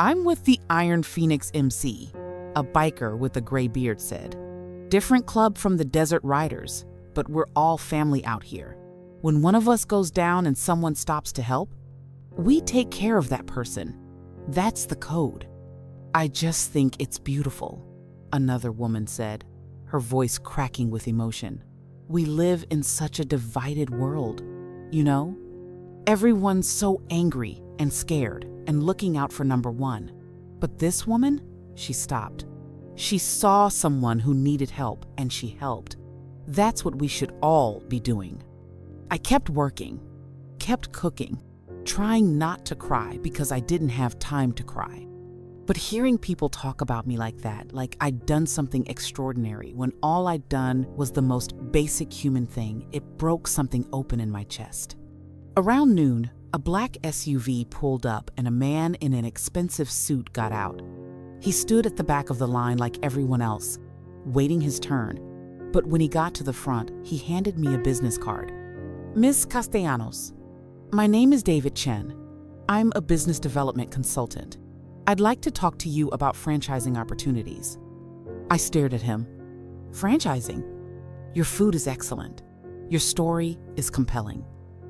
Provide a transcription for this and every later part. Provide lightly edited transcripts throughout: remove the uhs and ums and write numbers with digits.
I'm with the Iron Phoenix MC, a biker with a gray beard said. Different club from the Desert Riders, but we're all family out here. When one of us goes down and someone stops to help, we take care of that person. That's the code. I just think it's beautiful, another woman said, her voice cracking with emotion. We live in such a divided world, you know? Everyone's so angry and scared and looking out for number one. But this woman, she stopped. She saw someone who needed help and she helped. That's what we should all be doing. I kept working, kept cooking, trying not to cry because I didn't have time to cry. But hearing people talk about me like that, like I'd done something extraordinary when all I'd done was the most basic human thing, it broke something open in my chest. Around noon, a black SUV pulled up and a man in an expensive suit got out. He stood at the back of the line like everyone else, waiting his turn. But when he got to the front, he handed me a business card. Ms. Castellanos, my name is David Chen. I'm a business development consultant. I'd like to talk to you about franchising opportunities. I stared at him. Franchising? Your food is excellent. Your story is compelling.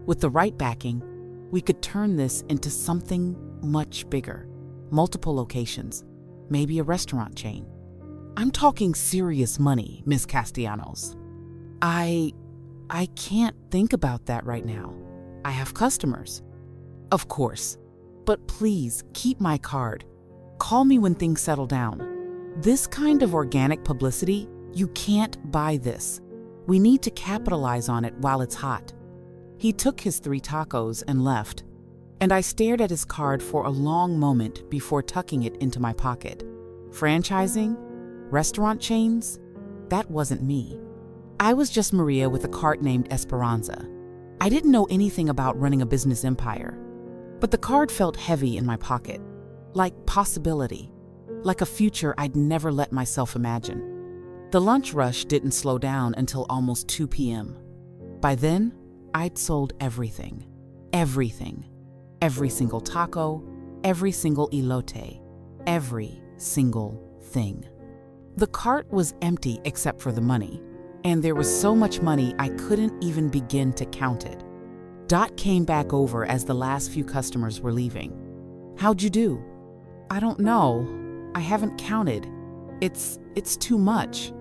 With the right backing, we could turn this into something much bigger. Multiple locations, maybe a restaurant chain. I'm talking serious money, Miss Castellanos. I can't think about that right now. I have customers. Of course, but please keep my card. Call me when things settle down. This kind of organic publicity, you can't buy this. We need to capitalize on it while it's hot. He took his 3 tacos and left, and I stared at his card for a long moment before tucking it into my pocket. Franchising? Restaurant chains? That wasn't me. I was just Maria with a cart named Esperanza. I didn't know anything about running a business empire, but the card felt heavy in my pocket, like possibility, like a future I'd never let myself imagine. The lunch rush didn't slow down until almost 2 p.m. By then, I'd sold everything. Everything. Every single taco, every single elote, every single thing. The cart was empty except for the money, and there was so much money I couldn't even begin to count it. Dot came back over as the last few customers were leaving. How'd you do? I don't know. I haven't counted. It's too much.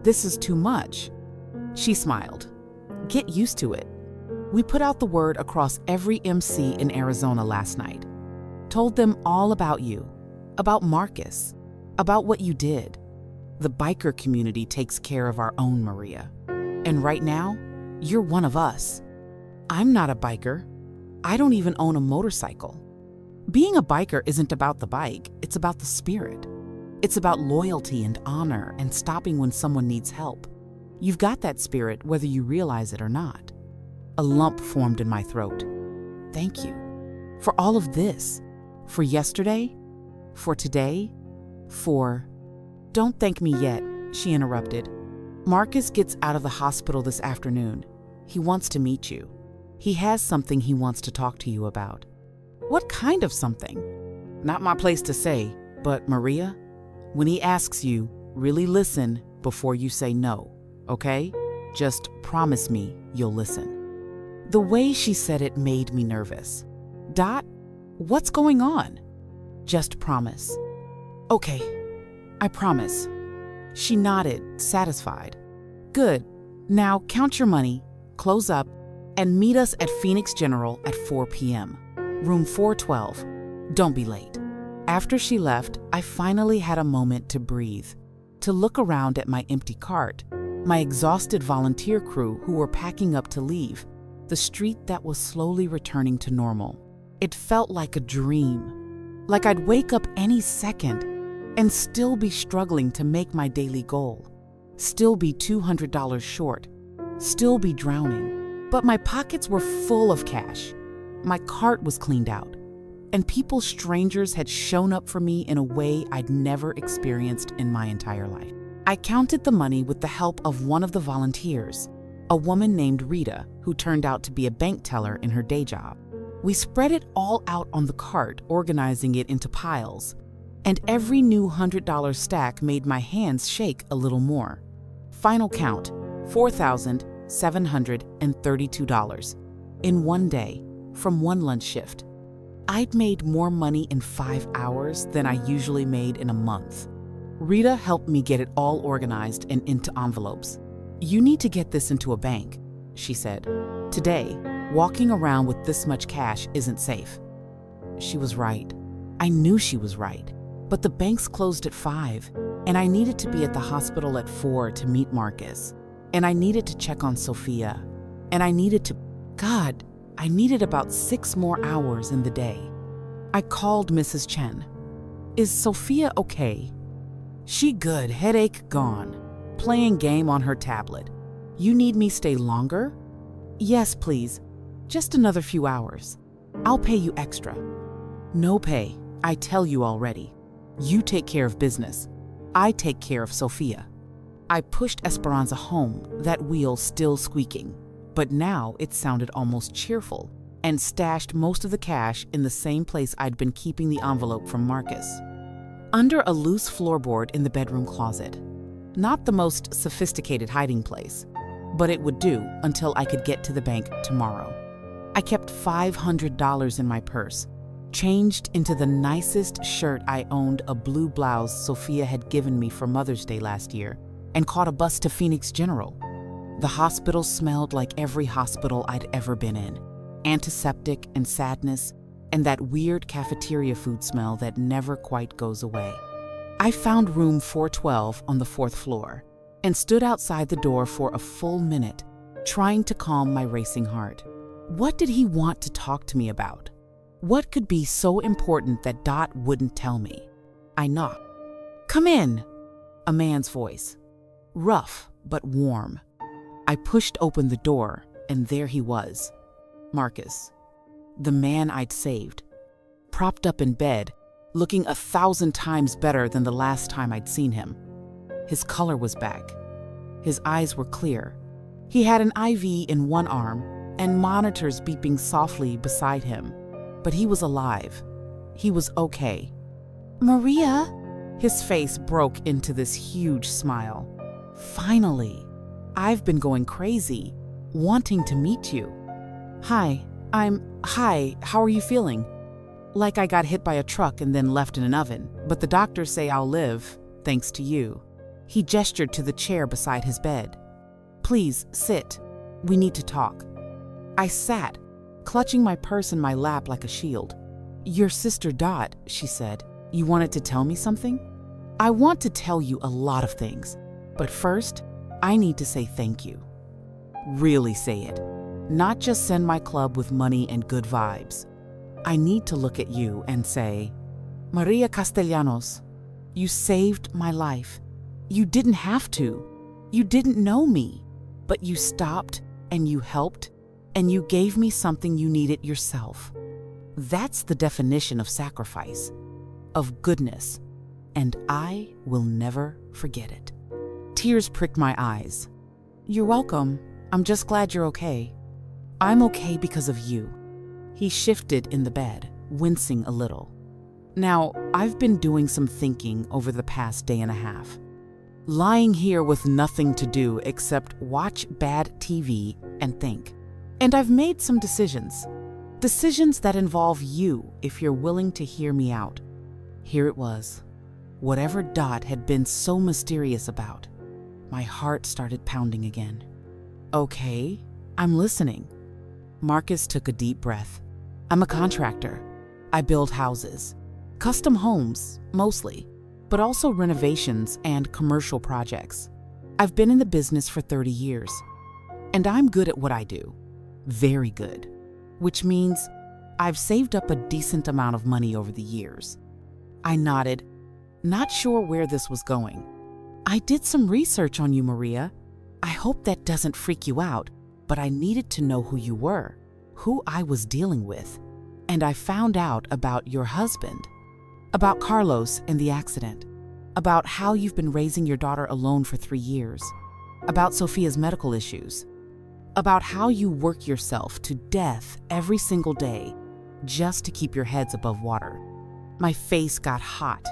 This is too much. She smiled. Get used to it. We put out the word across every MC in Arizona last night. Told them all about you, about Marcus, about what you did. The biker community takes care of our own, Maria. And right now, you're one of us. I'm not a biker. I don't even own a motorcycle. Being a biker isn't about the bike, it's about the spirit. It's about loyalty and honor and stopping when someone needs help. You've got that spirit whether you realize it or not. A lump formed in my throat. Thank you. For all of this. For yesterday. For today. For... Don't thank me yet, she interrupted. Marcus gets out of the hospital this afternoon. He wants to meet you. He has something he wants to talk to you about. What kind of something? Not my place to say, but Maria, when he asks you, really listen before you say no, okay? Just promise me you'll listen. The way she said it made me nervous. Dot, what's going on? Just promise. Okay, I promise. She nodded, satisfied. Good. Now count your money, close up, and meet us at Phoenix General at 4 p.m. Room 412. Don't be late. After she left, I finally had a moment to breathe, to look around at my empty cart, my exhausted volunteer crew who were packing up to leave, the street that was slowly returning to normal. It felt like a dream, like I'd wake up any second and still be struggling to make my daily goal, still be $200 short, still be drowning. But my pockets were full of cash. My cart was cleaned out, and strangers had shown up for me in a way I'd never experienced in my entire life. I counted the money with the help of one of the volunteers, a woman named Rita, who turned out to be a bank teller in her day job. We spread it all out on the cart, organizing it into piles. And every new $100 stack made my hands shake a little more. Final count, $4,732 in one day from one lunch shift. I'd made more money in 5 hours than I usually made in a month. Rita helped me get it all organized and into envelopes. "You need to get this into a bank," she said. "Today, walking around with this much cash isn't safe." She was right. I knew she was right. But the banks closed at 5, and I needed to be at the hospital at 4 to meet Marcus. And I needed to check on Sophia. And I needed about 6 more hours in the day. I called Mrs. Chen. "Is Sophia okay?" "She good, headache gone. Playing game on her tablet. You need me stay longer?" "Yes, please. Just another few hours. I'll pay you extra." "No pay, I tell you already. You take care of business. I take care of Sophia." I pushed Esperanza home, that wheel still squeaking. But now it sounded almost cheerful, and stashed most of the cash in the same place I'd been keeping the envelope from Marcus. Under a loose floorboard in the bedroom closet. Not the most sophisticated hiding place, but it would do until I could get to the bank tomorrow. I kept $500 in my purse, changed into the nicest shirt I owned, a blue blouse Sophia had given me for Mother's Day last year, and caught a bus to Phoenix General. The hospital smelled like every hospital I'd ever been in. Antiseptic and sadness, and that weird cafeteria food smell that never quite goes away. I found room 412 on the 4th floor and stood outside the door for a full minute, trying to calm my racing heart. What did he want to talk to me about? What could be so important that Dot wouldn't tell me? I knocked. "Come in," a man's voice. Rough, but warm. I pushed open the door, and there he was. Marcus. The man I'd saved. Propped up in bed, looking 1,000 times better than the last time I'd seen him. His color was back. His eyes were clear. He had an IV in one arm and monitors beeping softly beside him. But he was alive. He was okay. "Maria?" His face broke into this huge smile. "Finally. I've been going crazy, wanting to meet you." Hi, how are you feeling?" "Like I got hit by a truck and then left in an oven, but the doctors say I'll live, thanks to you." He gestured to the chair beside his bed. "Please, sit. We need to talk." I sat, clutching my purse in my lap like a shield. "Your sister Dot," she said. "You wanted to tell me something?" "I want to tell you a lot of things, but first, I need to say thank you. Really say it. Not just send my club with money and good vibes. I need to look at you and say, Maria Castellanos, you saved my life. You didn't have to. You didn't know me, but you stopped and you helped and you gave me something you needed yourself. That's the definition of sacrifice, of goodness, and I will never forget it." Tears pricked my eyes. "You're welcome. I'm just glad you're okay." "I'm okay because of you." He shifted in the bed, wincing a little. Now, I've been doing some thinking over the past day and a half. Lying here with nothing to do except watch bad TV and think. And I've made some decisions. Decisions that involve you if you're willing to hear me out. Here it was. Whatever Dot had been so mysterious about. My heart started pounding again. "Okay, I'm listening." Marcus took a deep breath. "I'm a contractor. I build houses. Custom homes, mostly, but also renovations and commercial projects. I've been in the business for 30 years. And I'm good at what I do. Very good. Which means I've saved up a decent amount of money over the years." I nodded, not sure where this was going. "I did some research on you, Maria. I hope that doesn't freak you out, but I needed to know who you were, who I was dealing with. And I found out about your husband, about Carlos and the accident, about how you've been raising your daughter alone for 3 years, about Sophia's medical issues, about how you work yourself to death every single day just to keep your heads above water. My face got hot.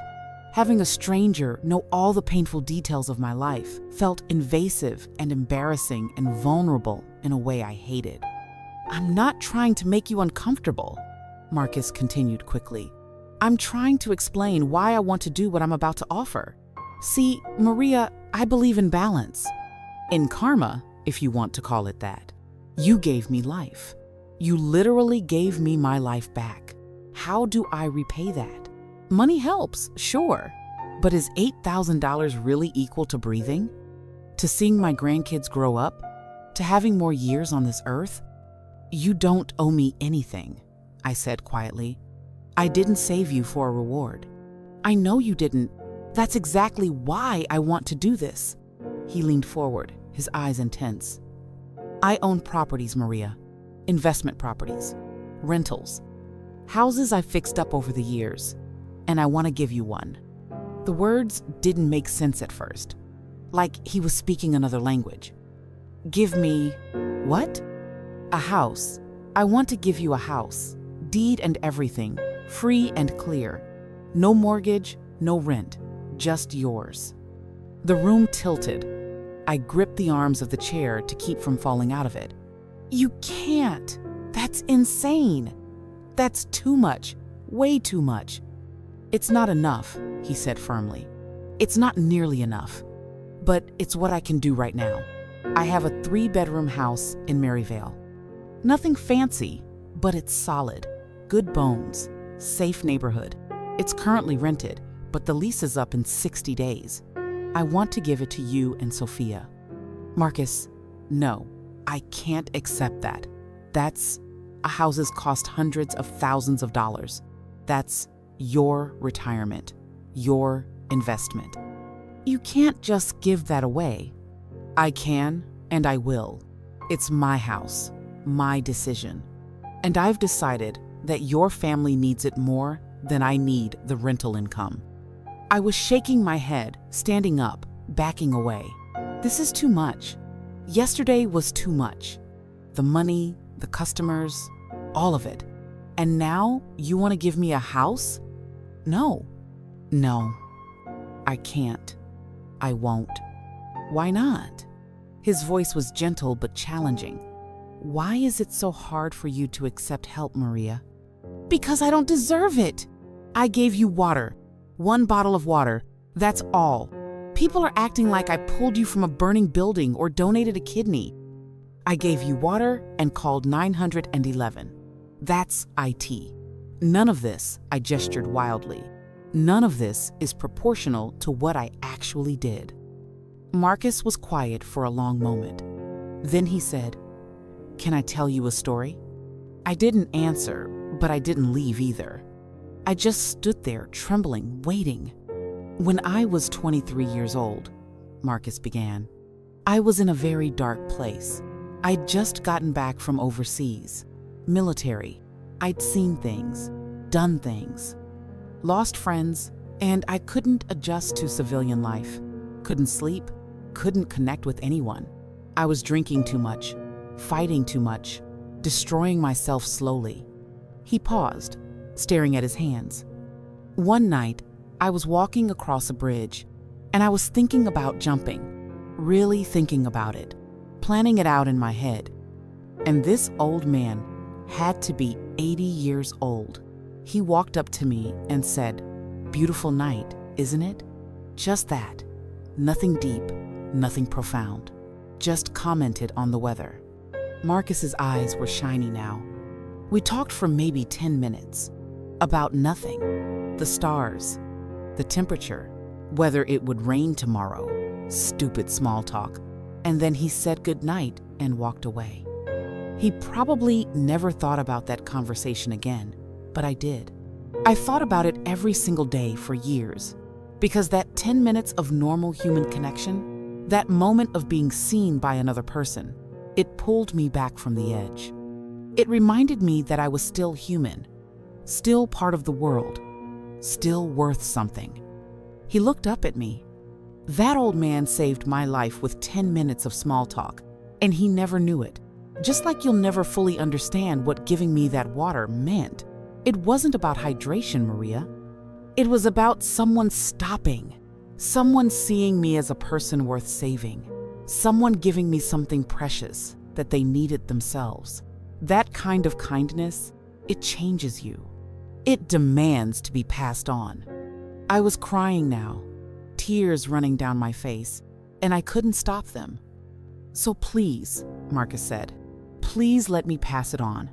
Having a stranger know all the painful details of my life felt invasive and embarrassing and vulnerable in a way I hated. "I'm not trying to make you uncomfortable," Marcus continued quickly. "I'm trying to explain why I want to do what I'm about to offer. See, Maria, I believe in balance. In karma, if you want to call it that. You gave me life. You literally gave me my life back. How do I repay that? Money helps, sure, but is $8,000 really equal to breathing? To seeing my grandkids grow up? To having more years on this earth? You don't owe me anything," I said quietly. "I didn't save you for a reward. I know you didn't. That's exactly why I want to do this." He leaned forward, his eyes intense. "I own properties, Maria. Investment properties. Rentals. Houses I fixed up over the years. And I want to give you one." The words didn't make sense at first, like he was speaking another language. "Give me what?" "A house. I want to give you a house. Deed and everything. Free and clear. No mortgage, no rent. Just yours." The room tilted. I gripped the arms of the chair to keep from falling out of it. "You can't. That's insane. That's too much. Way too much." "It's not enough," he said firmly. "It's not nearly enough. But it's what I can do right now. I have a 3-bedroom house in Maryvale. Nothing fancy, but it's solid. Good bones. Safe neighborhood. It's currently rented, but the lease is up in 60 days. I want to give it to you and Sophia." "Marcus, no, I can't accept that. Houses cost hundreds of thousands of dollars. That's your retirement, your investment. You can't just give that away." "I can, and I will. It's my house, my decision. And I've decided that your family needs it more than I need the rental income." I was shaking my head, standing up, backing away. This is too much. Yesterday was too much. The money, the customers, all of it. And now you want to give me a house? No. No. I can't. I won't. "Why not?" His voice was gentle but challenging. "Why is it so hard for you to accept help, Maria?" "Because I don't deserve it. I gave you water. 1 bottle of water. That's all. People are acting like I pulled you from a burning building or donated a kidney. I gave you water and called 911. That's IT. None of this," I gestured wildly, "none of this is proportional to what I actually did." Marcus was quiet for a long moment. Then he said, "Can I tell you a story?" I didn't answer, but I didn't leave either. I just stood there, trembling, waiting. "When I was 23 years old," Marcus began, "I was in a very dark place. I'd just gotten back from overseas. Military. I'd seen things, done things, lost friends, and I couldn't adjust to civilian life. Couldn't sleep, couldn't connect with anyone. I was drinking too much, fighting too much, destroying myself slowly." He paused, staring at his hands. "One night, I was walking across a bridge, and I was thinking about jumping, really thinking about it, planning it out in my head. And this old man had to be 80 years old. He walked up to me and said, 'Beautiful night, isn't it?' Just that. Nothing deep, nothing profound. Just commented on the weather." Marcus's eyes were shiny now. We talked for maybe 10 minutes. About nothing. The stars, the temperature, whether it would rain tomorrow. Stupid small talk. And then he said goodnight and walked away. He probably never thought about that conversation again, but I did. I thought about it every single day for years, because that 10 minutes of normal human connection, that moment of being seen by another person, it pulled me back from the edge. It reminded me that I was still human, still part of the world, still worth something. He looked up at me. That old man saved my life with 10 minutes of small talk, and he never knew it. Just like you'll never fully understand what giving me that water meant It wasn't about hydration, Maria. It was about someone stopping, someone seeing me as a person worth saving, someone giving me something precious that they needed themselves. That kind of kindness, it changes you. It demands to be passed on. I was crying now, tears running down my face, and I couldn't stop them. So please, Marcus said, please let me pass it on.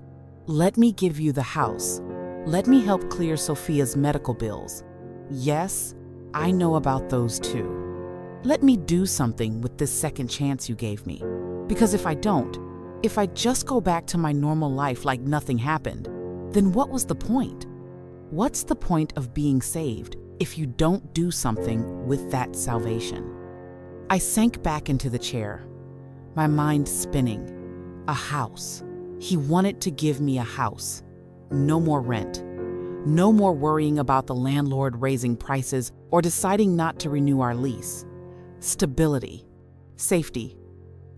Let me give you the house. Let me help clear Sophia's medical bills. Yes, I know about those too. Let me do something with this second chance you gave me. Because if I don't, if I just go back to my normal life like nothing happened, then what was the point? What's the point of being saved if you don't do something with that salvation? I sank back into the chair, my mind spinning. A house. He wanted to give me a house. No more rent. No more worrying about the landlord raising prices or deciding not to renew our lease. Stability. Safety.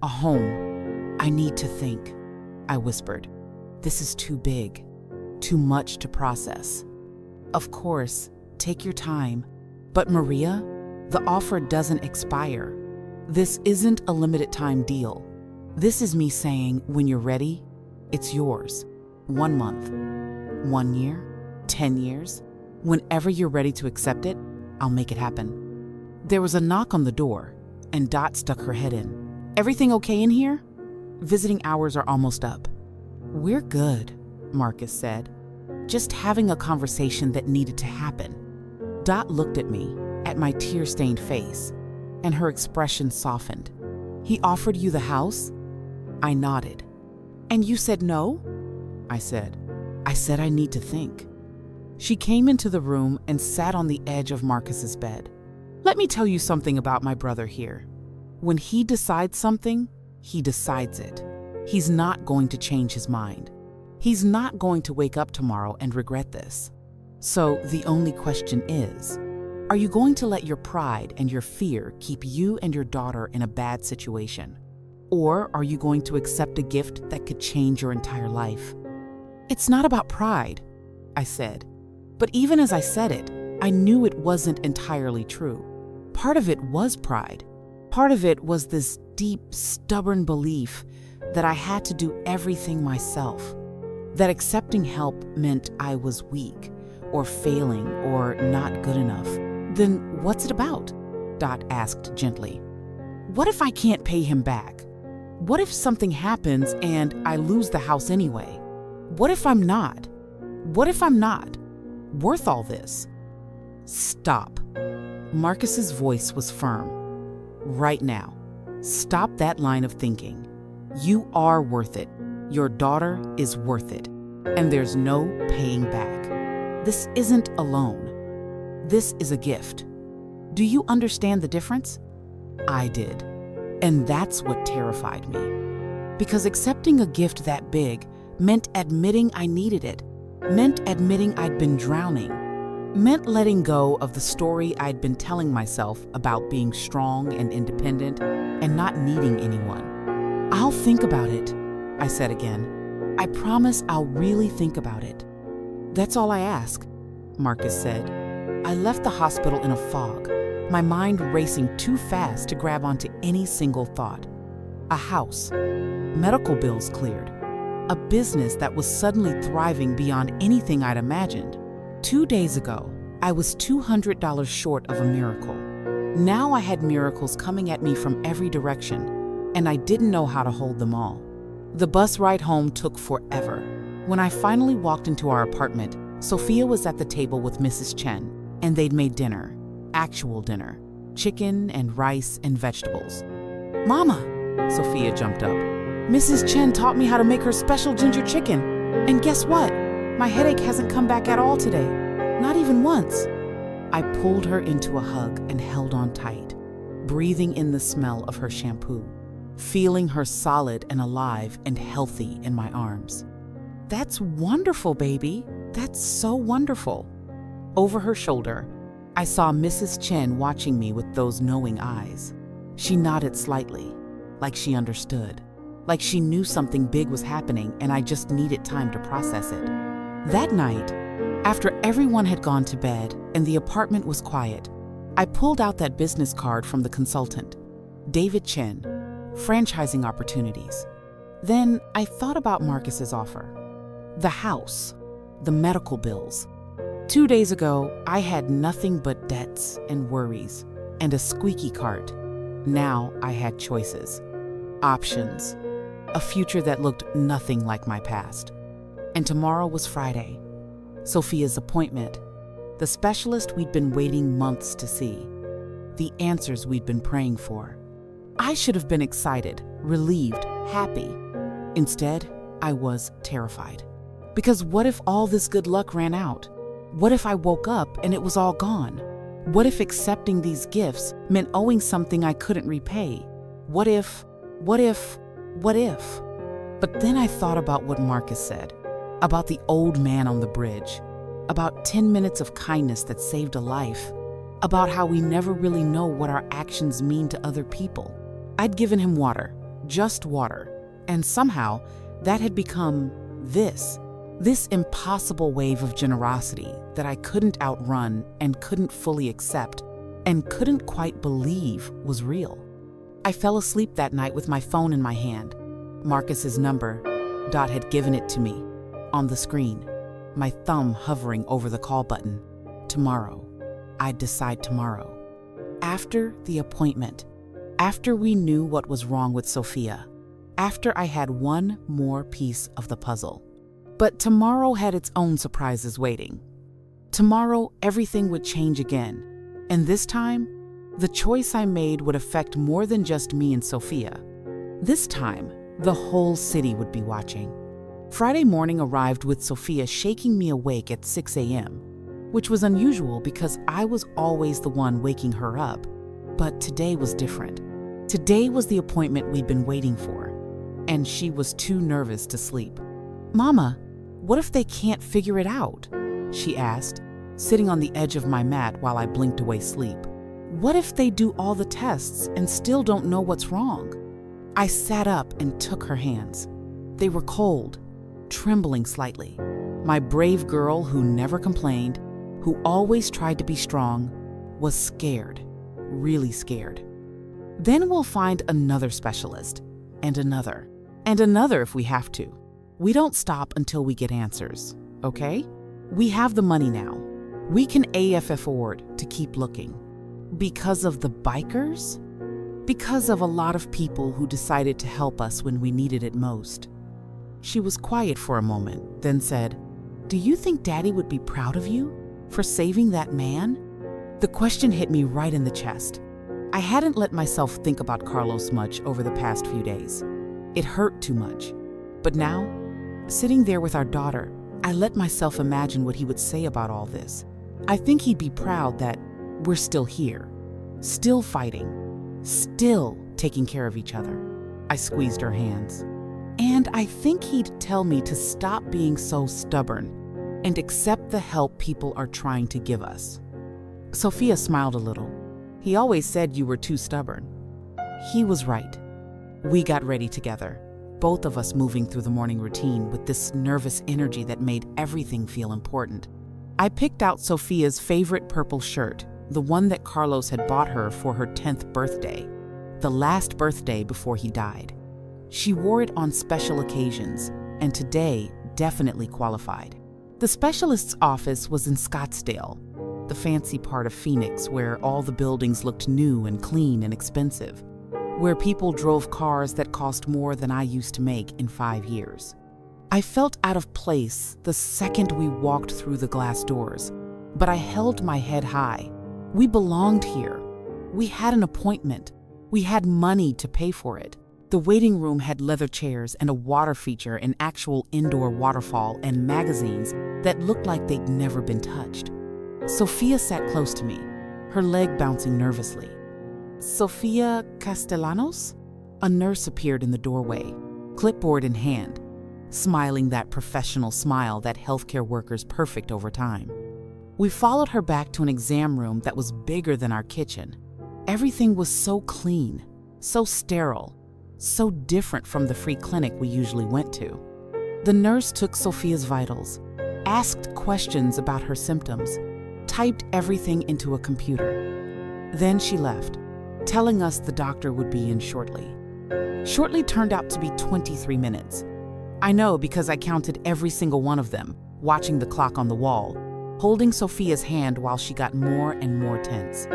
A home. I need to think, I whispered. This is too big. Too much to process. Of course, take your time. But Maria, the offer doesn't expire. This isn't a limited time deal. This is me saying, when you're ready, it's yours. 1 month, 1 year, 10 years. Whenever you're ready to accept it, I'll make it happen. There was a knock on the door, and Dot stuck her head in. Everything okay in here? Visiting hours are almost up. We're good, Marcus said. Just having a conversation that needed to happen. Dot looked at me, at my tear-stained face, and her expression softened. He offered you the house? I nodded. And you said no? I said I need to think. She came into the room and sat on the edge of Marcus's bed. Let me tell you something about my brother here. When he decides something, he decides it. He's not going to change his mind. He's not going to wake up tomorrow and regret this. So the only question is, are you going to let your pride and your fear keep you and your daughter in a bad situation? Or are you going to accept a gift that could change your entire life? It's not about pride, I said. But even as I said it, I knew it wasn't entirely true. Part of it was pride. Part of it was this deep, stubborn belief that I had to do everything myself. That accepting help meant I was weak, or failing, or not good enough. Then what's it about? Dot asked gently. What if I can't pay him back? What if something happens and I lose the house anyway? What if I'm not? What if I'm not worth all this? Stop. Marcus's voice was firm. Right now. Stop that line of thinking. You are worth it. Your daughter is worth it. And there's no paying back. This isn't a loan. This is a gift. Do you understand the difference? I did. And that's what terrified me. Because accepting a gift that big meant admitting I needed it, meant admitting I'd been drowning, meant letting go of the story I'd been telling myself about being strong and independent and not needing anyone. I'll think about it, I said again. I promise I'll really think about it. That's all I ask, Marcus said. I left the hospital in a fog, my mind racing too fast to grab onto any single thought. A house, medical bills cleared, a business that was suddenly thriving beyond anything I'd imagined. 2 days ago, I was $200 short of a miracle. Now I had miracles coming at me from every direction, and I didn't know how to hold them all. The bus ride home took forever. When I finally walked into our apartment, Sophia was at the table with Mrs. Chen, and they'd made dinner. Actual dinner, chicken and rice and vegetables. Mama, Sophia jumped up. Mrs. Chen taught me how to make her special ginger chicken. And guess what? My headache hasn't come back at all today. Not even once. I pulled her into a hug and held on tight, breathing in the smell of her shampoo, feeling her solid and alive and healthy in my arms. That's wonderful, baby. That's so wonderful. Over her shoulder, I saw Mrs. Chen watching me with those knowing eyes. She nodded slightly, like she understood, like she knew something big was happening and I just needed time to process it. That night, After everyone had gone to bed and the apartment was quiet, I pulled out that business card from the consultant, David Chen, franchising opportunities. Then I thought about Marcus's offer. The house, the medical bills. 2 days ago, I had nothing but debts and worries and a squeaky cart. Now I had choices, options, a future that looked nothing like my past. And tomorrow was Friday. Sophia's appointment, the specialist we'd been waiting months to see, the answers we'd been praying for. I should have been excited, relieved, happy. Instead, I was terrified. Because what if all this good luck ran out? What if I woke up and it was all gone? What if accepting these gifts meant owing something I couldn't repay? What if? But then I thought about what Marcus said, about the old man on the bridge, about 10 minutes of kindness that saved a life, about how we never really know what our actions mean to other people. I'd given him water, just water, and somehow that had become this impossible wave of generosity that I couldn't outrun and couldn't fully accept and couldn't quite believe was real. I fell asleep that night with my phone in my hand. Marcus's number, Dot had given it to me, on the screen, my thumb hovering over the call button. Tomorrow. I'd decide tomorrow. After the appointment, after we knew what was wrong with Sophia, after I had one more piece of the puzzle. But tomorrow had its own surprises waiting. Tomorrow, everything would change again. And this time, the choice I made would affect more than just me and Sophia. This time, the whole city would be watching. Friday morning arrived with Sophia shaking me awake at 6 a.m., which was unusual because I was always the one waking her up. But today was different. Today was the appointment we'd been waiting for, and she was too nervous to sleep. "Mama, what if they can't figure it out?" she asked, sitting on the edge of my mat while I blinked away sleep. "What if they do all the tests and still don't know what's wrong?" I sat up and took her hands. They were cold, trembling slightly. My brave girl who never complained, who always tried to be strong, was scared, really scared. "Then we'll find another specialist, and another if we have to. We don't stop until we get answers, okay? We have the money now. We can afford to keep looking." Because of the bikers? Because of a lot of people who decided to help us when we needed it most. She was quiet for a moment, then said, "Do you think Daddy would be proud of you for saving that man?" The question hit me right in the chest. I hadn't let myself think about Carlos much over the past few days. It hurt too much. But now, sitting there with our daughter, I let myself imagine what he would say about all this. I think he'd be proud that we're still here, still fighting, still taking care of each other. I squeezed her hands. And I think he'd tell me to stop being so stubborn and accept the help people are trying to give us. Sophia smiled a little. "He always said you were too stubborn." He was right. We got ready together, both of us moving through the morning routine with this nervous energy that made everything feel important. I picked out Sophia's favorite purple shirt, the one that Carlos had bought her for her 10th birthday, the last birthday before he died. She wore it on special occasions, and today definitely qualified. The specialist's office was in Scottsdale, the fancy part of Phoenix where all the buildings looked new and clean and expensive, where people drove cars that cost more than I used to make in 5 years. I felt out of place the second we walked through the glass doors, but I held my head high. We belonged here. We had an appointment. We had money to pay for it. The waiting room had leather chairs and a water feature, an actual indoor waterfall, and magazines that looked like they'd never been touched. Sophia sat close to me, her leg bouncing nervously. "Sophia Castellanos?" A nurse appeared in the doorway, clipboard in hand, smiling that professional smile that healthcare workers perfect over time. We followed her back to an exam room that was bigger than our kitchen. Everything was so clean, so sterile, so different from the free clinic we usually went to. The nurse took Sophia's vitals, asked questions about her symptoms, typed everything into a computer. Then she left, telling us the doctor would be in shortly. Shortly turned out to be 23 minutes. I know because I counted every single one of them, watching the clock on the wall, holding Sophia's hand while she got more and more tense.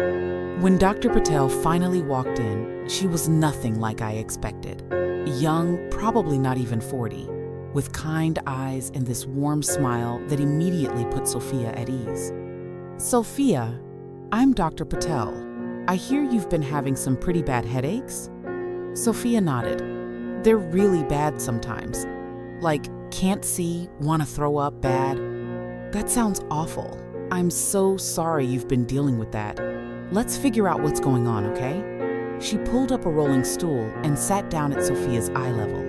When Dr. Patel finally walked in, she was nothing like I expected. Young, probably not even 40, with kind eyes and this warm smile that immediately put Sophia at ease. "Sophia, I'm Dr. Patel. I hear you've been having some pretty bad headaches?" Sophia nodded. "They're really bad sometimes. Like, can't see, want to throw up bad." "That sounds awful. I'm so sorry you've been dealing with that. Let's figure out what's going on, okay?" She pulled up a rolling stool and sat down at Sophia's eye level.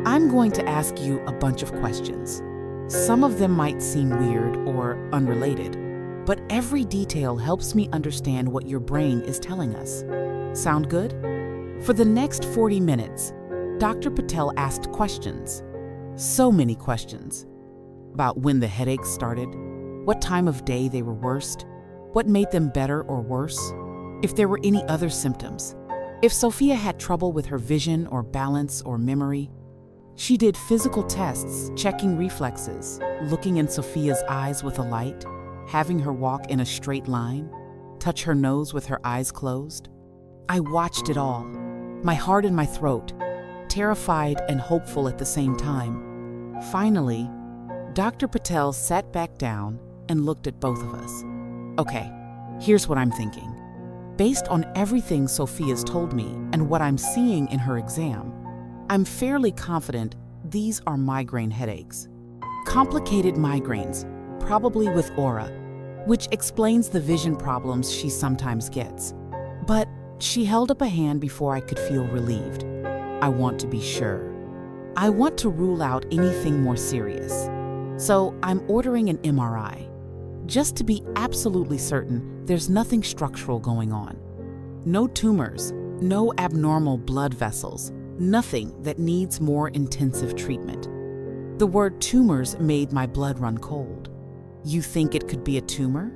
"I'm going to ask you a bunch of questions. Some of them might seem weird or unrelated, but every detail helps me understand what your brain is telling us. Sound good?" For the next 40 minutes, Dr. Patel asked questions. So many questions. About when the headaches started, what time of day they were worst, what made them better or worse, if there were any other symptoms, if Sophia had trouble with her vision or balance or memory. She did physical tests, checking reflexes, looking in Sophia's eyes with a light, having her walk in a straight line, touch her nose with her eyes closed. I watched it all, my heart in my throat, terrified and hopeful at the same time. Finally, Dr. Patel sat back down and looked at both of us. "Okay, here's what I'm thinking. Based on everything Sophia's told me and what I'm seeing in her exam, I'm fairly confident these are migraine headaches. Complicated migraines, probably with aura, which explains the vision problems she sometimes gets. But she held up a hand before I could feel relieved. I want to be sure. I want to rule out anything more serious. So I'm ordering an MRI, just to be absolutely certain there's nothing structural going on. No tumors, no abnormal blood vessels, nothing that needs more intensive treatment." The word tumors made my blood run cold. "You think it could be a tumor?"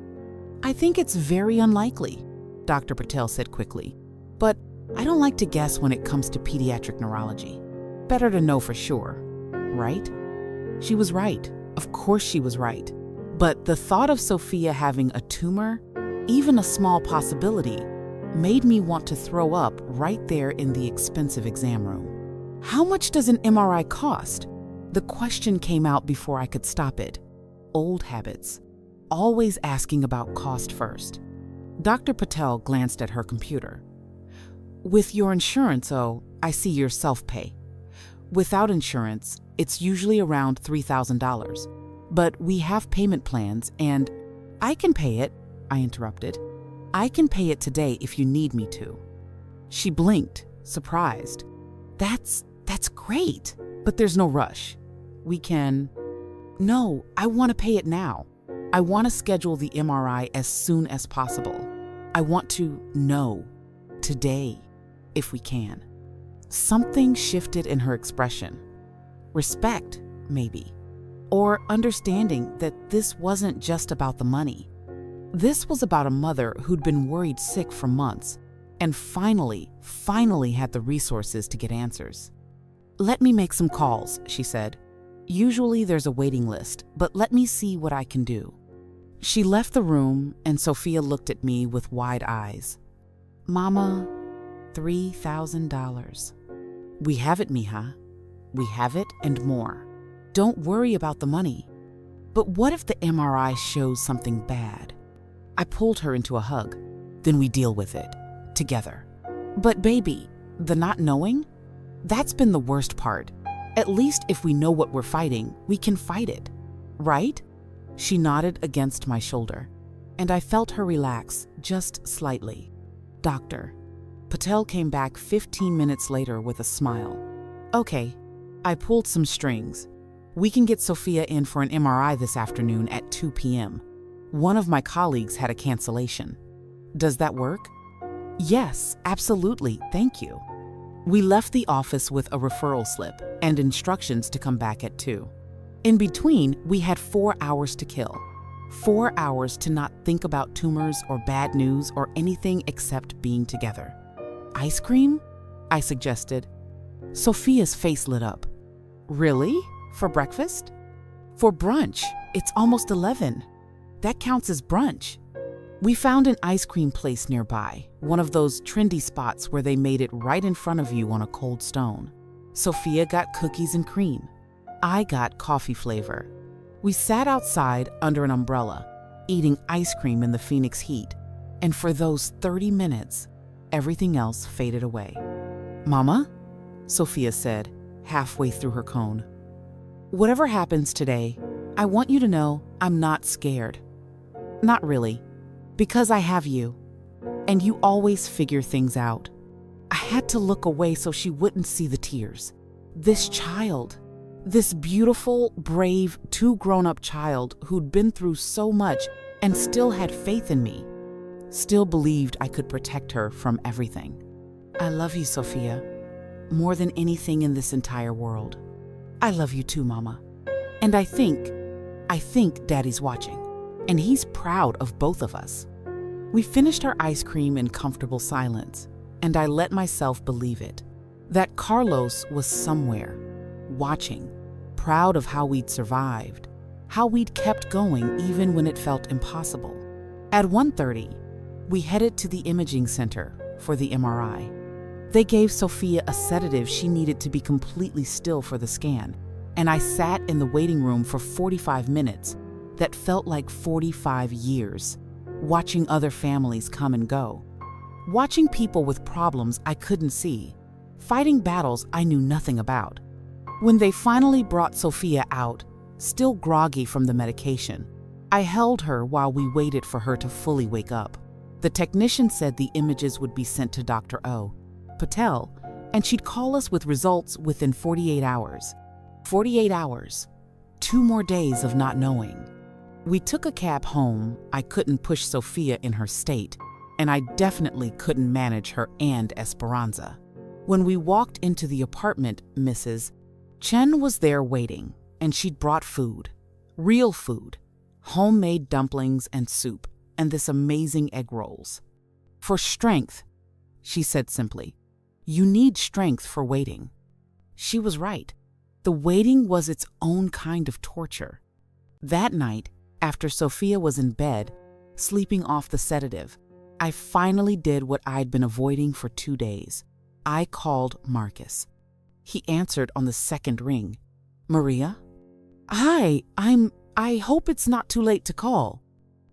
"I think it's very unlikely," Dr. Patel said quickly. "But I don't like to guess when it comes to pediatric neurology. Better to know for sure, right?" She was right. Of course she was right. But the thought of Sophia having a tumor, even a small possibility, made me want to throw up right there in the expensive exam room. "How much does an MRI cost?" The question came out before I could stop it. Old habits. Always asking about cost first. Dr. Patel glanced at her computer. "With your insurance, I see you're self-pay. Without insurance, it's usually around $3,000. But we have payment plans and—" "I can pay it," I interrupted. "I can pay it today if you need me to." She blinked, surprised. That's great, but there's no rush. We can—" "No, I want to pay it now. I want to schedule the MRI as soon as possible. I want to know, today, if we can." Something shifted in her expression. Respect, maybe. Or understanding that this wasn't just about the money. This was about a mother who'd been worried sick for months and finally had the resources to get answers. "Let me make some calls," she said. "Usually there's a waiting list, but let me see what I can do." She left the room and Sophia looked at me with wide eyes. "Mama, $3,000. We have it, mija. We have it and more. Don't worry about the money. But what if the MRI shows something bad?" I pulled her into a hug. "Then we deal with it, together." "But baby, the not knowing? That's been the worst part. At least if we know what we're fighting, we can fight it. Right?" She nodded against my shoulder, and I felt her relax just slightly. "Doctor." Patel came back 15 minutes later with a smile. "Okay, I pulled some strings. We can get Sophia in for an MRI this afternoon at 2 p.m. One of my colleagues had a cancellation. Does that work?" "Yes, absolutely, thank you." We left the office with a referral slip and instructions to come back at 2. In between, we had 4 hours to kill. 4 hours to not think about tumors or bad news or anything except being together. Ice cream? I suggested. Sophia's face lit up. Really? For breakfast? For brunch. It's almost 11. That counts as brunch. We found an ice cream place nearby, one of those trendy spots where they made it right in front of you on a cold stone. Sophia got cookies and cream. I got coffee flavor. We sat outside under an umbrella, eating ice cream in the Phoenix heat, and for those 30 minutes, everything else faded away. "Mama?" Sophia said, halfway through her cone. "Whatever happens today, I want you to know I'm not scared. Not really, because I have you, and you always figure things out." I had to look away so she wouldn't see the tears. This child, this beautiful, brave, too grown-up child who'd been through so much and still had faith in me, still believed I could protect her from everything. "I love you, Sophia, more than anything in this entire world." "I love you too, Mama. And I think Daddy's watching, and he's proud of both of us." We finished our ice cream in comfortable silence, and I let myself believe it, that Carlos was somewhere, watching, proud of how we'd survived, how we'd kept going even when it felt impossible. At 1:30, we headed to the imaging center for the MRI. They gave Sophia a sedative she needed to be completely still for the scan, and I sat in the waiting room for 45 minutes that felt like 45 years, watching other families come and go, watching people with problems I couldn't see, fighting battles I knew nothing about. When they finally brought Sophia out, still groggy from the medication, I held her while we waited for her to fully wake up. The technician said the images would be sent to Dr. O. Patel, and she'd call us with results within 48 hours. 48 hours. 2 more days of not knowing. We took a cab home. I couldn't push Sophia in her state, and I definitely couldn't manage her and Esperanza. When we walked into the apartment, Mrs. Chen was there waiting, and she'd brought food. Real food. Homemade dumplings and soup, and this amazing egg rolls. "For strength," she said simply. "You need strength for waiting." She was right. The waiting was its own kind of torture. That night, after Sophia was in bed, sleeping off the sedative, I finally did what I'd been avoiding for 2 days. I called Marcus. He answered on the second ring. "Maria?" "Hi, I hope it's not too late to call."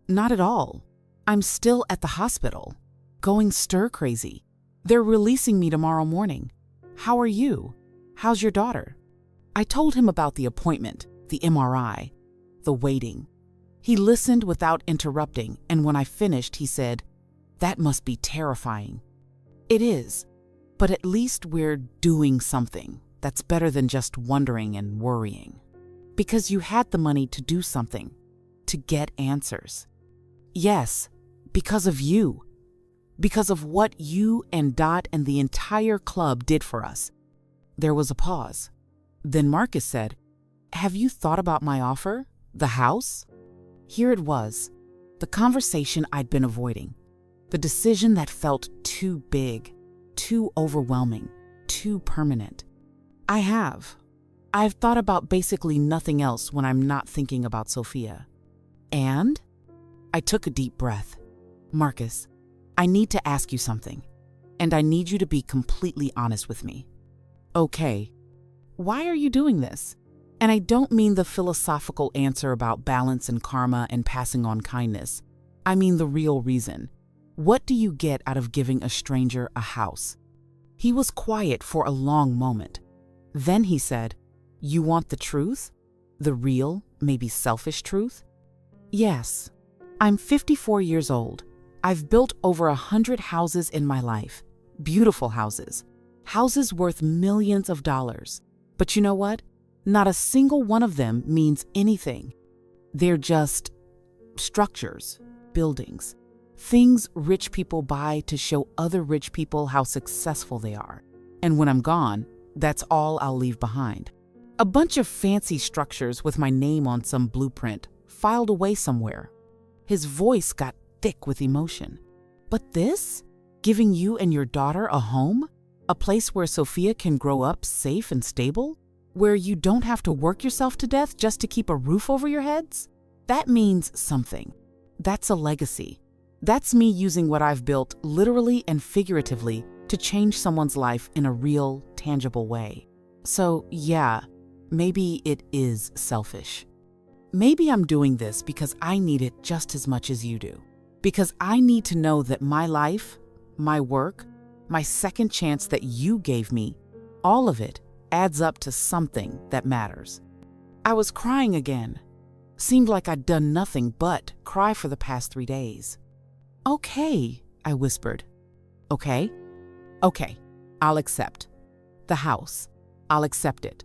"Not at all. I'm still at the hospital, going stir-crazy. They're releasing me tomorrow morning. How are you? How's your daughter?" I told him about the appointment, the MRI, the waiting. He listened without interrupting, and when I finished, he said, "That must be terrifying." "It is, but at least we're doing something that's better than just wondering and worrying. Because you had the money to do something, to get answers." "Yes, because of you. Because of what you and Dot and the entire club did for us." There was a pause. Then Marcus said, "Have you thought about my offer? The house?" Here it was, the conversation I'd been avoiding, the decision that felt too big, too overwhelming, too permanent. I have. I've thought about basically nothing else when I'm not thinking about Sophia. And? I took a deep breath. "Marcus, I need to ask you something, and I need you to be completely honest with me." "Okay. Why are you doing this?" And I don't mean the philosophical answer about balance and karma and passing on kindness. I mean the real reason. What do you get out of giving a stranger a house? He was quiet for a long moment. Then he said, "You want the truth? The real, maybe selfish truth?" "Yes. I'm 54 years old. I've built over 100 houses in my life. Beautiful houses. Houses worth millions of dollars. But you know what? Not a single one of them means anything. They're just structures, buildings, things rich people buy to show other rich people how successful they are. And when I'm gone, that's all I'll leave behind. A bunch of fancy structures with my name on some blueprint, filed away somewhere. His voice got thick with emotion. But this? Giving you and your daughter a home? A place where Sophia can grow up safe and stable? Where you don't have to work yourself to death just to keep a roof over your heads? That means something. That's a legacy. That's me using what I've built literally and figuratively to change someone's life in a real, tangible way. So, yeah, maybe it is selfish. Maybe I'm doing this because I need it just as much as you do. Because I need to know that my life, my work, my second chance that you gave me, all of it adds up to something that matters. I was crying again. Seemed like I'd done nothing but cry for the past 3 days. Okay, I whispered. Okay? Okay, I'll accept. The house, I'll accept it.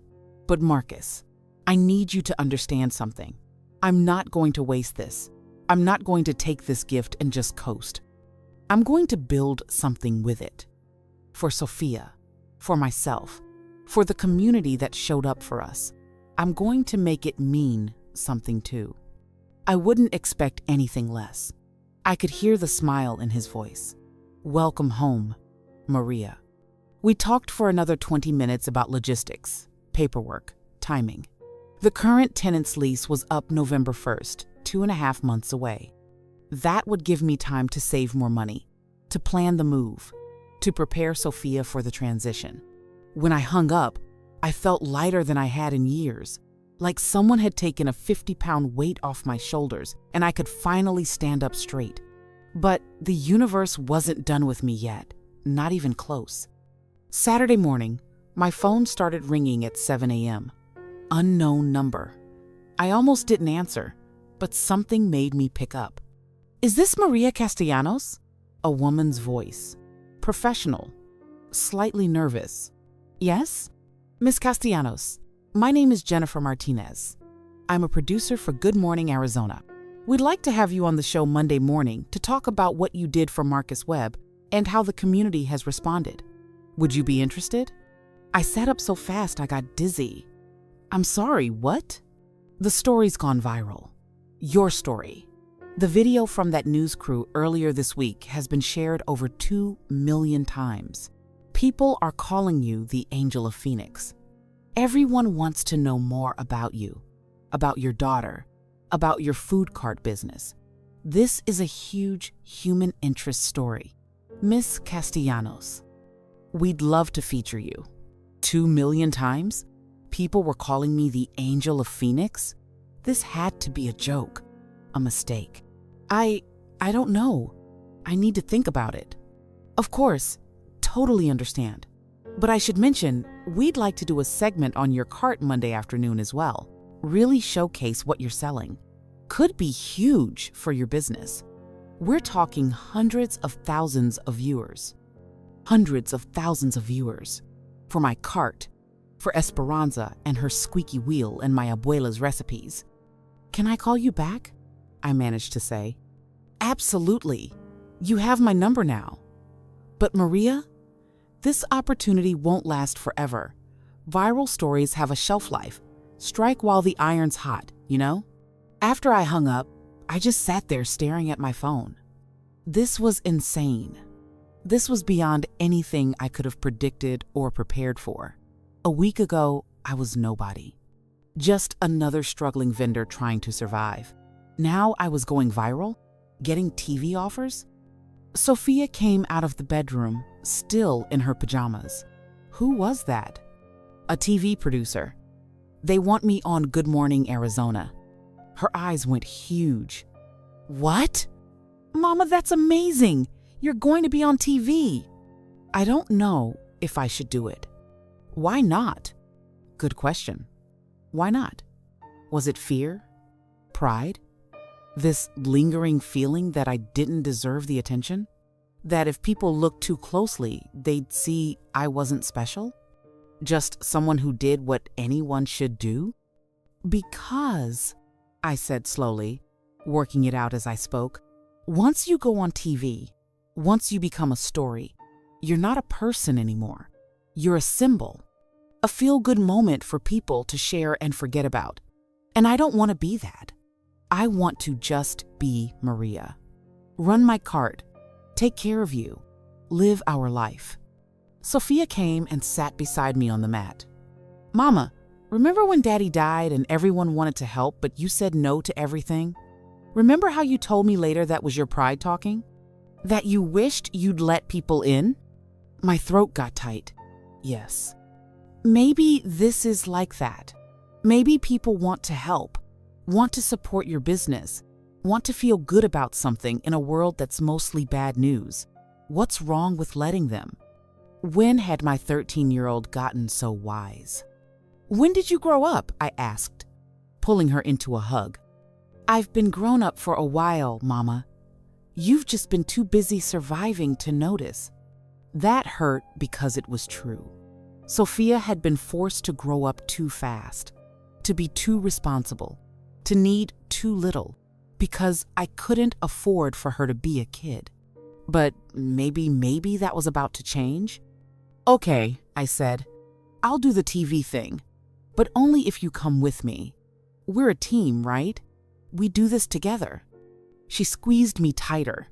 But Marcus, I need you to understand something. I'm not going to waste this. I'm not going to take this gift and just coast. I'm going to build something with it. For Sophia, for myself, for the community that showed up for us. I'm going to make it mean something too. I wouldn't expect anything less. I could hear the smile in his voice. Welcome home, Maria. We talked for another 20 minutes about logistics, paperwork, timing. The current tenant's lease was up November 1st, 2.5 months away. That would give me time to save more money, to plan the move, to prepare Sophia for the transition. When I hung up, I felt lighter than I had in years, like someone had taken a 50-pound weight off my shoulders and I could finally stand up straight. But the universe wasn't done with me yet, not even close. Saturday morning, my phone started ringing at 7 a.m. Unknown number. I almost didn't answer, but something made me pick up. Is this Maria Castellanos? A woman's voice. Professional. Slightly nervous. Yes? Miss Castellanos, my name is Jennifer Martinez. I'm a producer for Good Morning Arizona. We'd like to have you on the show Monday morning to talk about what you did for Marcus Webb and how the community has responded. Would you be interested? I sat up so fast I got dizzy. I'm sorry, what? The story's gone viral. Your story. The video from that news crew earlier this week has been shared over 2 million times. People are calling you the Angel of Phoenix. Everyone wants to know more about you, about your daughter, about your food cart business. This is a huge human interest story. Miss Castellanos, we'd love to feature you. 2 million times? People were calling me the Angel of Phoenix? This had to be a joke, a mistake. I don't know. I need to think about it. Of course, totally understand. But I should mention, we'd like to do a segment on your cart Monday afternoon as well. Really showcase what you're selling. Could be huge for your business. We're talking hundreds of thousands of viewers. Hundreds of thousands of viewers. For my cart, for Esperanza and her squeaky wheel and my abuela's recipes. Can I call you back? I managed to say. Absolutely. You have my number now. But Maria, this opportunity won't last forever. Viral stories have a shelf life. Strike while the iron's hot, you know? After I hung up, I just sat there staring at my phone. This was insane. This was beyond anything I could have predicted or prepared for. A week ago, I was nobody. Just another struggling vendor trying to survive. Now I was going viral, getting TV offers. Sophia came out of the bedroom, still in her pajamas. Who was that? A TV producer. They want me on Good Morning Arizona. Her eyes went huge. What? Mama, that's amazing. You're going to be on TV. I don't know if I should do it. Why not? Good question. Why not? Was it fear? Pride? This lingering feeling that I didn't deserve the attention? That if people looked too closely, they'd see I wasn't special? Just someone who did what anyone should do? Because, I said slowly, working it out as I spoke, once you go on TV, once you become a story, you're not a person anymore. You're a symbol. a feel-good moment for people to share and forget about. And I don't want to be that. I want to just be Maria. Run my cart, take care of you, live our life. Sophia came and sat beside me on the mat. Mama, remember when Daddy died and everyone wanted to help, but you said no to everything? Remember how you told me later that was your pride talking? That you wished you'd let people in? My throat got tight. Yes. Maybe this is like that. Maybe people want to help, want to support your business, want to feel good about something in a world that's mostly bad news. What's wrong with letting them? When had my 13-year-old gotten so wise? When did you grow up? I asked, pulling her into a hug. I've been grown up for a while, Mama. You've just been too busy surviving to notice. That hurt because it was true. Sophia had been forced to grow up too fast, to be too responsible, to need too little, because I couldn't afford for her to be a kid. But maybe that was about to change. Okay, I said, I'll do the TV thing, but only if you come with me. We're a team, right? We do this together. She squeezed me tighter,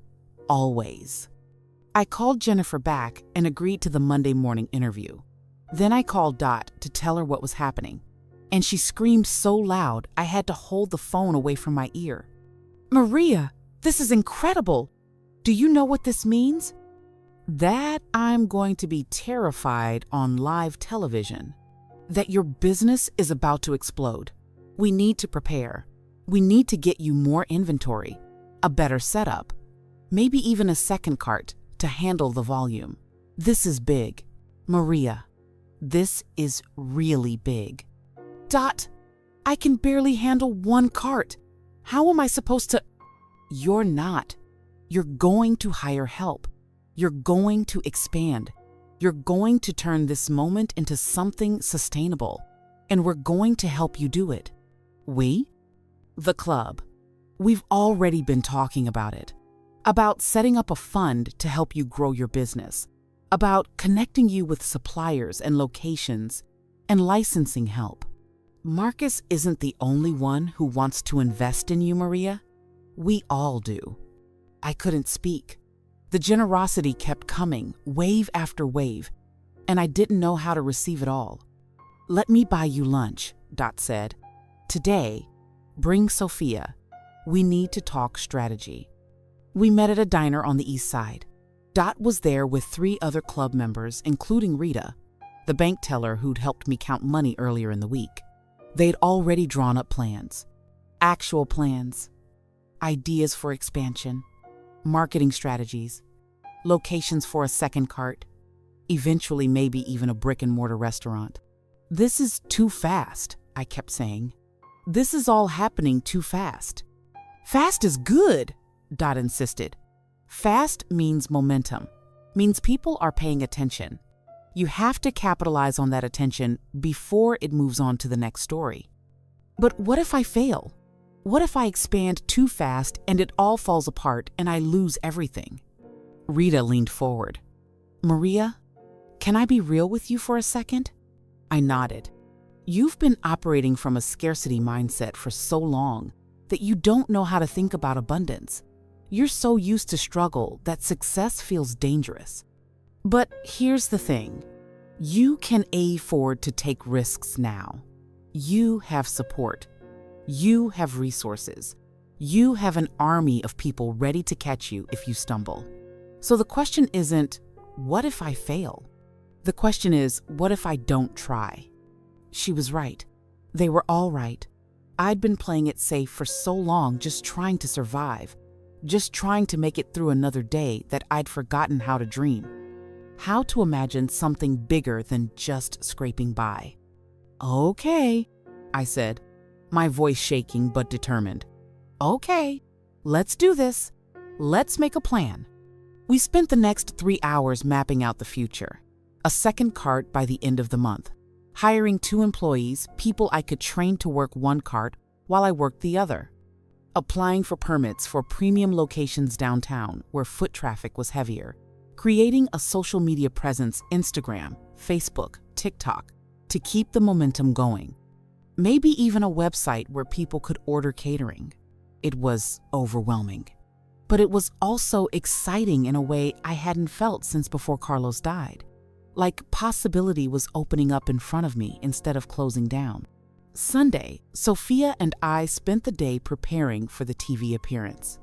always. I called Jennifer back and agreed to the Monday morning interview. Then I called Dot to tell her what was happening, and she screamed so loud I had to hold the phone away from my ear. Maria, this is incredible. Do you know what this means? That I'm going to be terrified on live television. That your business is about to explode. We need to prepare. We need to get you more inventory, a better setup, maybe even a second cart to handle the volume. This is big. Maria, this is really big. Dot, I can barely handle one cart. How am I supposed to? You're not. You're going to hire help. You're going to expand. You're going to turn this moment into something sustainable. And we're going to help you do it. We? The club. We've already been talking about it. About setting up a fund to help you grow your business. About connecting you with suppliers and locations and licensing help. Marcus isn't the only one who wants to invest in you, Maria. We all do. I couldn't speak. The generosity kept coming, wave after wave, and I didn't know how to receive it all. Let me buy you lunch, Dot said. Today, bring Sophia. We need to talk strategy. We met at a diner on the east side. Dot was there with 3 other club members, including Rita, the bank teller who'd helped me count money earlier in the week. They'd already drawn up plans. Actual plans. Ideas for expansion. Marketing strategies, locations for a second cart, eventually maybe even a brick-and-mortar restaurant. This is too fast, I kept saying. This is all happening too fast. Fast is good, Dot insisted. Fast means momentum, means people are paying attention. You have to capitalize on that attention before it moves on to the next story. But what if I fail? What if I expand too fast and it all falls apart and I lose everything? Rita leaned forward. Maria, can I be real with you for a second? I nodded. You've been operating from a scarcity mindset for so long that you don't know how to think about abundance. You're so used to struggle that success feels dangerous. But here's the thing. You can afford to take risks now. You have support. You have resources. You have an army of people ready to catch you if you stumble. So the question isn't, what if I fail? The question is, what if I don't try? She was right. They were all right. I'd been playing it safe for so long, just trying to survive, just trying to make it through another day, that I'd forgotten how to dream, how to imagine something bigger than just scraping by. Okay, I said, my voice shaking but determined. Okay, let's do this. Let's make a plan. We spent the next 3 hours mapping out the future. A second cart by the end of the month. Hiring 2 employees, people I could train to work one cart while I worked the other. Applying for permits for premium locations downtown where foot traffic was heavier. Creating a social media presence, Instagram, Facebook, TikTok, to keep the momentum going. Maybe even a website where people could order catering. It was overwhelming. But it was also exciting in a way I hadn't felt since before Carlos died. Like possibility was opening up in front of me instead of closing down. Sunday, Sophia and I spent the day preparing for the TV appearance.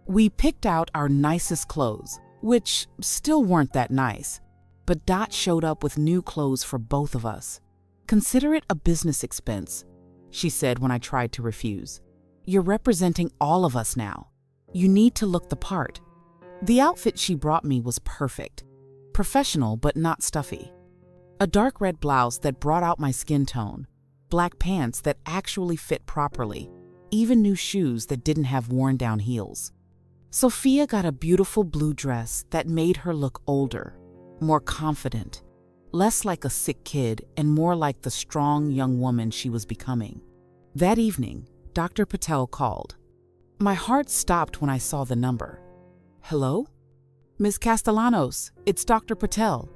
We picked out our nicest clothes, which still weren't that nice, but Dot showed up with new clothes for both of us. "Consider it a business expense," she said when I tried to refuse. "You're representing all of us now. You need to look the part." The outfit she brought me was perfect. Professional but not stuffy. A dark red blouse that brought out my skin tone, black pants that actually fit properly, even new shoes that didn't have worn-down heels. Sophia got a beautiful blue dress that made her look older, more confident, less like a sick kid and more like the strong young woman she was becoming. That evening, Dr. Patel called. My heart stopped when I saw the number. "Hello? Ms. Castellanos, it's Dr. Patel.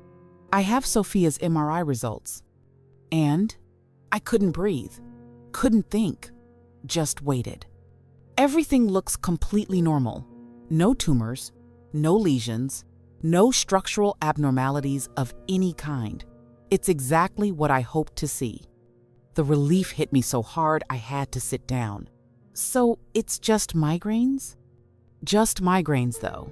I have Sophia's MRI results." And I couldn't breathe, couldn't think, just waited. Everything looks completely normal. No tumors, no lesions, no structural abnormalities of any kind. It's exactly what I hoped to see. The relief hit me so hard I had to sit down. "So it's just migraines?" "Just migraines, though.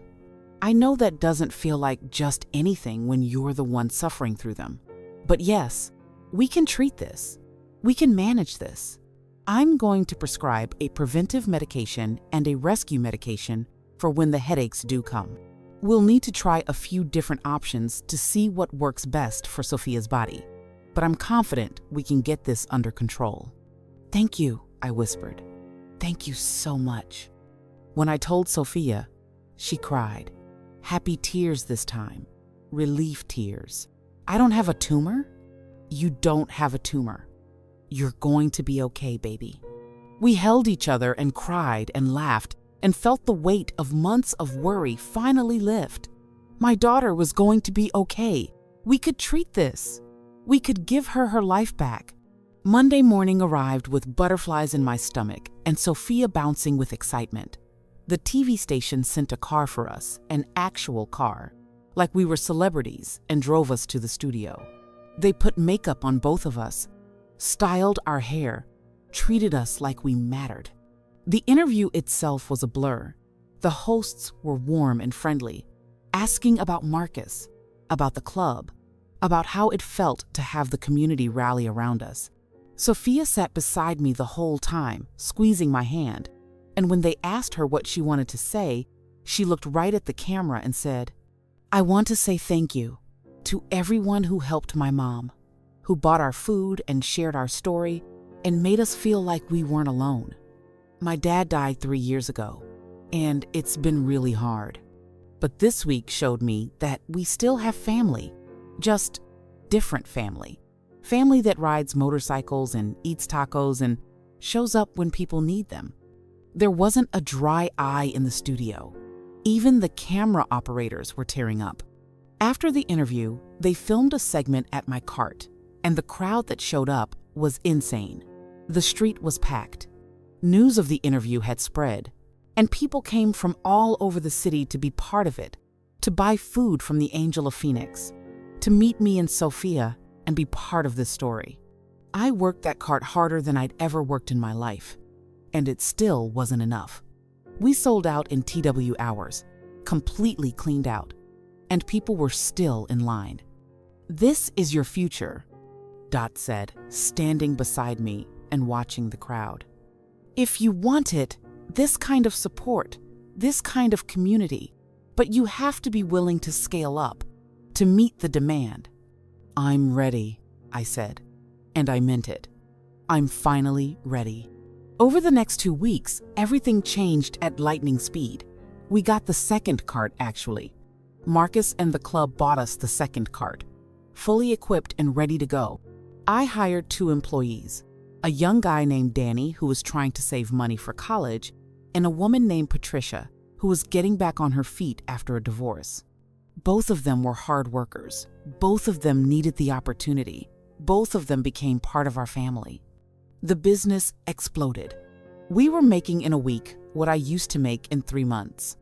I know that doesn't feel like just anything when you're the one suffering through them. But yes, we can treat this. We can manage this. I'm going to prescribe a preventive medication and a rescue medication for when the headaches do come. We'll need to try a few different options to see what works best for Sophia's body. But I'm confident we can get this under control." "Thank you," I whispered. "Thank you so much." When I told Sophia, she cried. Happy tears this time. Relief tears. "I don't have a tumor?" "You don't have a tumor. You're going to be okay, baby." We held each other and cried and laughed and felt the weight of months of worry finally lift. My daughter was going to be okay. We could treat this. We could give her her life back. Monday morning arrived with butterflies in my stomach and Sophia bouncing with excitement. The TV station sent a car for us, an actual car, like we were celebrities, and drove us to the studio. They put makeup on both of us, styled our hair, treated us like we mattered. The interview itself was a blur. The hosts were warm and friendly, asking about Marcus, about the club, about how it felt to have the community rally around us. Sophia sat beside me the whole time, squeezing my hand, and when they asked her what she wanted to say, she looked right at the camera and said, "I want to say thank you to everyone who helped my mom, who bought our food and shared our story and made us feel like we weren't alone. My dad died 3 years ago, and it's been really hard. But this week showed me that we still have family, just different family. Family that rides motorcycles and eats tacos and shows up when people need them." There wasn't a dry eye in the studio. Even the camera operators were tearing up. After the interview, they filmed a segment at my cart, and the crowd that showed up was insane. The street was packed. News of the interview had spread, and people came from all over the city to be part of it, to buy food from the Angel of Phoenix, to meet me and Sophia and be part of this story. I worked that cart harder than I'd ever worked in my life, and it still wasn't enough. We sold out in TW hours, completely cleaned out, and people were still in line. "This is your future," Dot said, standing beside me and watching the crowd. "If you want it, this kind of support, this kind of community, but you have to be willing to scale up, to meet the demand." "I'm ready," I said, and I meant it. I'm finally ready. Over the next 2 weeks, everything changed at lightning speed. We got the second cart, actually. Marcus and the club bought us the second cart, fully equipped and ready to go. I hired 2 employees, a young guy named Danny who was trying to save money for college, and a woman named Patricia who was getting back on her feet after a divorce. Both of them were hard workers. Both of them needed the opportunity. Both of them became part of our family. The business exploded. We were making in a week what I used to make in 3 months.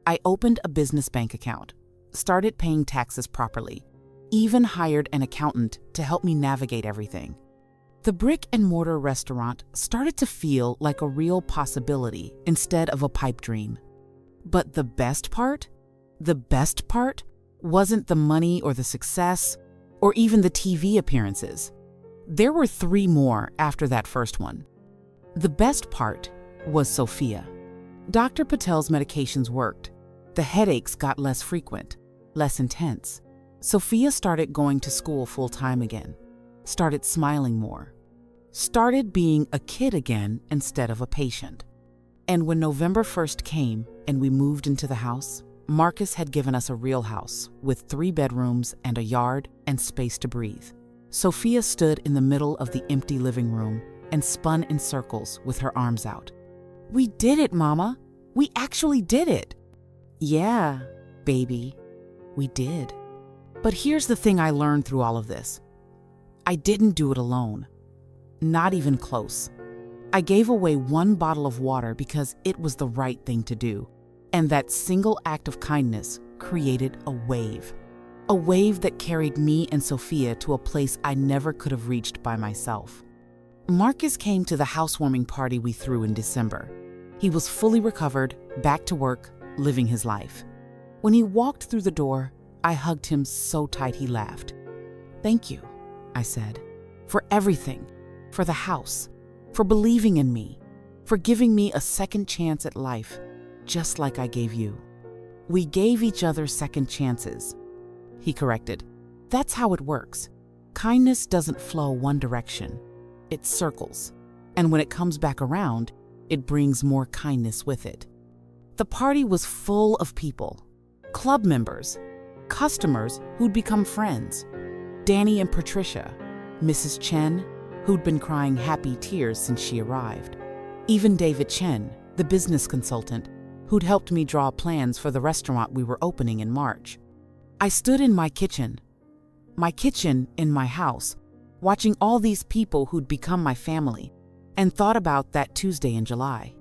I opened a business bank account, started paying taxes properly, even hired an accountant to help me navigate everything. The brick-and-mortar restaurant started to feel like a real possibility instead of a pipe dream. But the best part wasn't the money or the success or even the TV appearances. There were 3 more after that first one. The best part was Sophia. Dr. Patel's medications worked. The headaches got less frequent, less intense. Sophia started going to school full-time again, started smiling more, started being a kid again instead of a patient. And when November 1st came and we moved into the house, Marcus had given us a real house with 3 bedrooms and a yard and space to breathe. Sophia stood in the middle of the empty living room and spun in circles with her arms out. "We did it, Mama. We actually did it." "Yeah, baby, we did." But here's the thing I learned through all of this. I didn't do it alone. Not even close. I gave away 1 bottle of water because it was the right thing to do. And that single act of kindness created a wave that carried me and Sophia to a place I never could have reached by myself. Marcus came to the housewarming party we threw in December. He was fully recovered, back to work, living his life. When he walked through the door, I hugged him so tight he laughed. "Thank you," I said, "for everything, for the house, for believing in me, for giving me a second chance at life, just like I gave you." "We gave each other second chances," he corrected. "That's how it works. Kindness doesn't flow one direction. It circles. And when it comes back around, it brings more kindness with it." The party was full of people, club members, customers who'd become friends. Danny and Patricia, Mrs. Chen, who'd been crying happy tears since she arrived. Even David Chen, the business consultant, who'd helped me draw plans for the restaurant we were opening in March. I stood in my kitchen in my house, watching all these people who'd become my family, and thought about that Tuesday in July.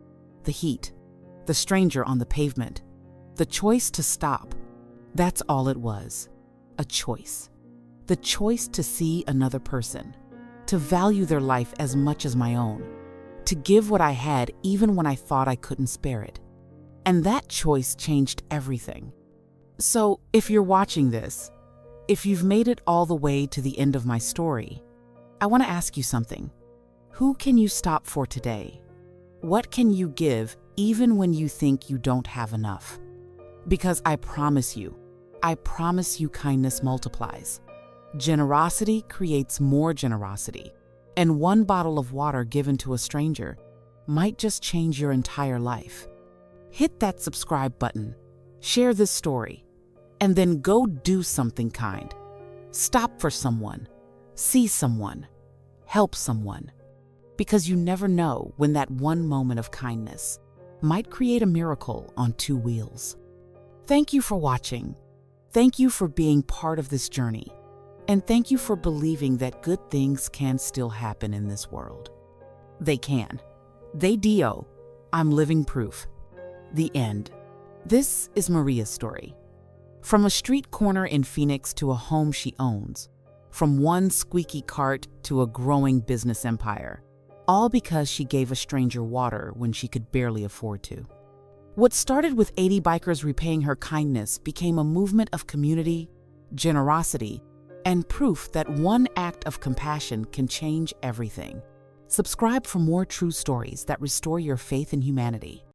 The heat, the stranger on the pavement, the choice to stop. That's all it was, a choice. The choice to see another person, to value their life as much as my own, to give what I had even when I thought I couldn't spare it. And that choice changed everything. So if you're watching this, if you've made it all the way to the end of my story, I want to ask you something. Who can you stop for today? What can you give even when you think you don't have enough? Because I promise you kindness multiplies. Generosity creates more generosity, and 1 bottle of water given to a stranger might just change your entire life. Hit that subscribe button, share this story, and then go do something kind. Stop for someone, see someone, help someone, because you never know when that one moment of kindness might create a miracle on 2 wheels. Thank you for watching. Thank you for being part of this journey. And thank you for believing that good things can still happen in this world. They can. They do. I'm living proof. The end. This is Maria's story. From a street corner in Phoenix to a home she owns, from one squeaky cart to a growing business empire, all because she gave a stranger water when she could barely afford to. What started with 80 bikers repaying her kindness became a movement of community, generosity, and proof that one act of compassion can change everything. Subscribe for more true stories that restore your faith in humanity.